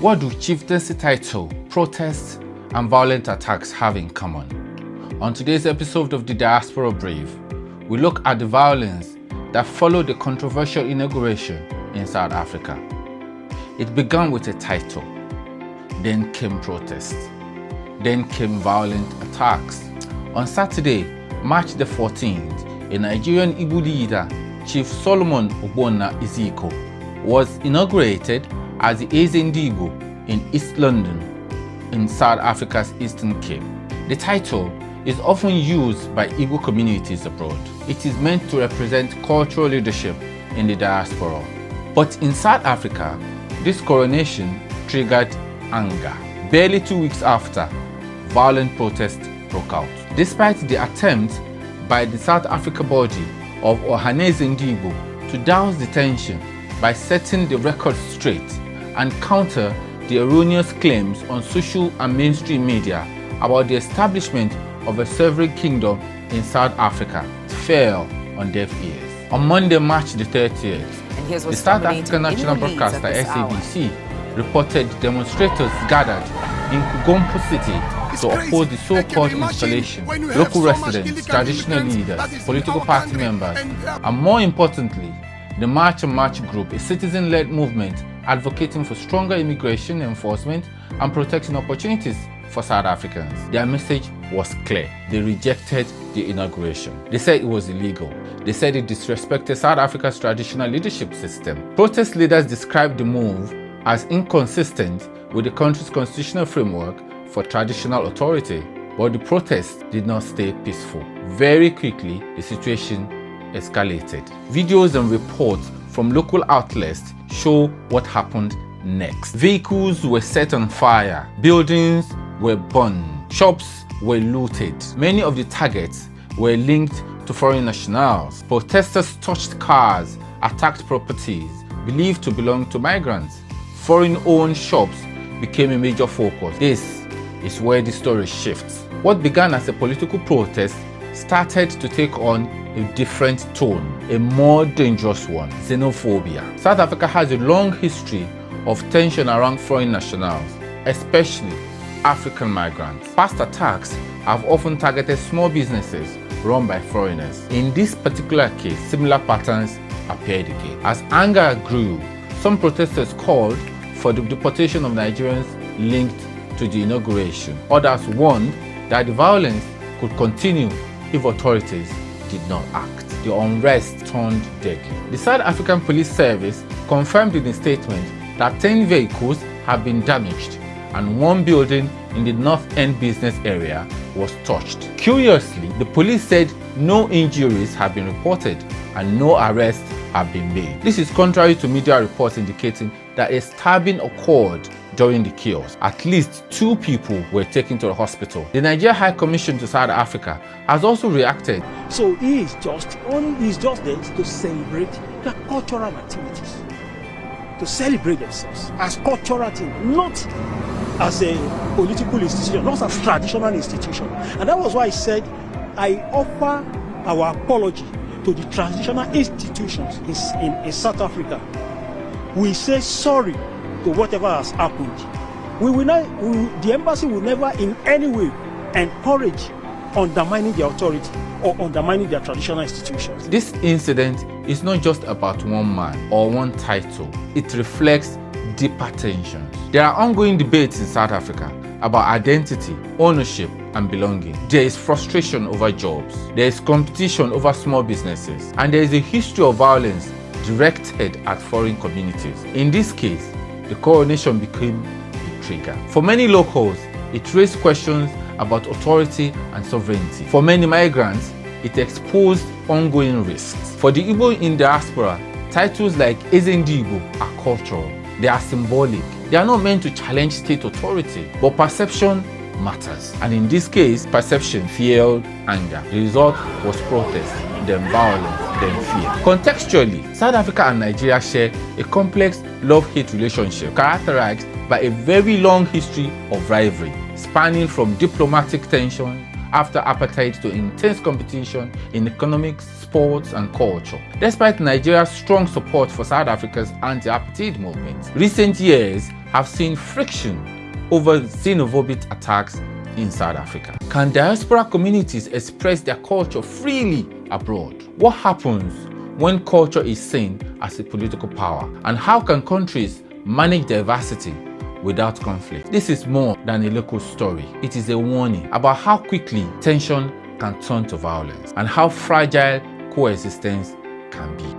What do chieftaincy title, protests, and violent attacks have in common? On today's episode of the Diaspora Brief, we look at the violence that followed the controversial inauguration in South Africa. It began with a title, then came protests, then came violent attacks. On Saturday, March the 14th, a Nigerian Igbo leader, Chief Solomon Ogbonna Eziko, was inaugurated as the Eze Ndigbo in East London, in South Africa's Eastern Cape. The title is often used by Igbo communities abroad. It is meant to represent cultural leadership in the diaspora. But in South Africa, this coronation triggered anger. Barely 2 weeks after, violent protests broke out. Despite the attempt by the South Africa body of Eze Ndigbo to douse the tension by setting the record straight and counter the erroneous claims on social and mainstream media about the establishment of a sovereign kingdom in South Africa, it fell on deaf ears. On Monday, March the 30th, the South African national broadcaster SABC reported demonstrators gathered in Kugompo City to oppose the so-called installation. Local residents, traditional leaders, political party members, and more importantly, the March and March group, a citizen-led movement advocating for stronger immigration enforcement and protecting opportunities for South Africans. Their message was clear. They rejected the inauguration. They said it was illegal. They said it disrespected South Africa's traditional leadership system. Protest leaders described the move as inconsistent with the country's constitutional framework for traditional authority. But the protests did not stay peaceful. Very quickly, the situation escalated. Videos and reports from local outlets show what happened next. Vehicles were set on fire, buildings were burned, shops were looted. Many of the targets were linked to foreign nationals. Protesters touched cars, attacked properties believed to belong to migrants. Foreign-owned shops became a major focus. This is where the story shifts. What began as a political protest started to take on a different tone, a more dangerous one: xenophobia. South Africa has a long history of tension around foreign nationals, especially African migrants. Past attacks have often targeted small businesses run by foreigners. In this particular case, similar patterns appeared again. As anger grew, some protesters called for the deportation of Nigerians linked to the inauguration. Others warned that the violence could continue if authorities did not act. The unrest turned deadly. The South African Police Service confirmed in a statement that 10 vehicles have been damaged and one building in the North End business area was touched. Curiously, the police said no injuries have been reported and no arrests have been made. This is contrary to media reports indicating that a stabbing occurred during the chaos. At least 2 people were taken to the hospital. The Nigeria High Commission to South Africa has also reacted. So he's just there to celebrate their cultural activities, to celebrate themselves as cultural thing, not as a political institution, not as traditional institution. And that was why I said I offer our apology to the traditional institutions in South Africa. We say sorry to whatever has happened. The embassy will never in any way encourage undermining the authority or undermining their traditional institutions. This incident is not just about one man or one title. It reflects deeper tensions. There are ongoing debates in South Africa about identity, ownership, and belonging. There is frustration over jobs. There is competition over small businesses. And there is a history of violence directed at foreign communities. In this case, the coronation became the trigger. For many locals, it raised questions about authority and sovereignty. For many migrants, it exposed ongoing risks. For the Igbo in diaspora, titles like Eze Ndigbo are cultural. They are symbolic. They are not meant to challenge state authority, but perception matters. And in this case, perception fueled anger. The result was protest, then violence, then fear. Contextually, South Africa and Nigeria share a complex love-hate relationship characterized by a very long history of rivalry, spanning from diplomatic tension after apartheid to intense competition in economics, sports, and culture. Despite Nigeria's strong support for South Africa's anti-apartheid movement, recent years have seen friction over xenophobic attacks in South Africa. Can diaspora communities express their culture freely abroad? What happens when culture is seen as a political power? And how can countries manage diversity without conflict? This is more than a local story. It is a warning about how quickly tension can turn to violence and how fragile coexistence can be.